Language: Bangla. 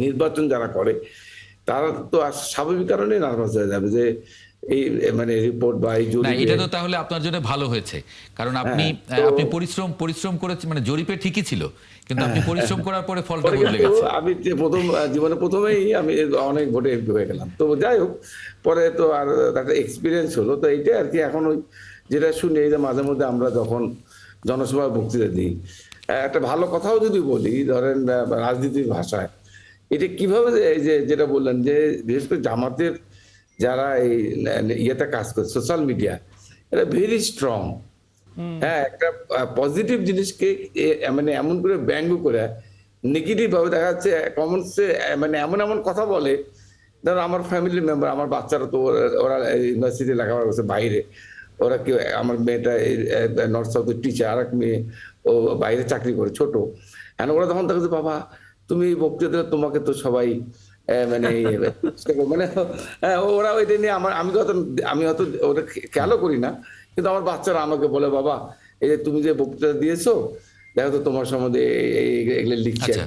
নির্বাচন যারা করে তারা তো স্বাভাবিক কারণে নার্ভাস হয়ে যাবে যে এই মানে রিপোর্ট বা এই না জরিপে। এটা তো তাহলে আপনার জন্য ভালো হয়েছে, কারণ আপনি হ্যাঁ, তো আপনি পরিশ্রম করেছেন, মানে জরিপে ঠিকই ছিল, কিন্তু আপনি হ্যাঁ, পরিশ্রম করার পরে ফলটা পরে বদলে কিন্তু গেছে। আমি যে প্রথম জীবনে প্রথমেই আমি অনেক ভোটে এমপি হয়ে গেলাম। তো যাই হোক, পরে তো আর একটা এক্সপেরিয়েন্স হলো। তো এইটাই আরকি এখন ওই যেটা শুনি এই যে মাঝে মধ্যে আমরা যখন জনসভায় বক্তৃতা দিই, একটা ভালো কথাও যদি বলি ধরেন রাজনীতির ভাষায়, এটা কিভাবে এই যে যেটা বললেন যে বিশেষ করে জামাতের যারা এই ইয়েতে কাজ করে সোশ্যাল মিডিয়া, এরা ভেরি স্ট্রং। হ্যাঁ, একটা পজিটিভ জিনিসকে মানে এমন করে ব্যঙ্গ করে নেগেটিভ ভাবে দেখা যাচ্ছে কমেন্টসে মানে এমন কথা বলে। ধরো আমার ফ্যামিলি মেম্বার, আমার বাচ্চারা তো ওরা ইউনিভার্সিটি লেখাপড়া করছে বাইরে। ওরা কেউ, আমার মেয়েটা নর্থ সাউথের টিচার, আর এক মেয়ে ও বাইরে চাকরি করে ছোট। এখন ওরা তখন দেখে যে বাবা তুমি এই বক্তৃতা দিলে তোমাকে তো সবাই মানে মানে ওরা ওইটা নিয়ে আমার আমি হয়তো ওটা খেয়ালও করি না, কিন্তু আমার বাচ্চারা আমাকে বলে বাবা এই যে তুমি যে বক্তৃতা দিয়েছো দেখো তো তোমার সম্বন্ধে এগুলো লিখছে আর আচ্ছা। কি।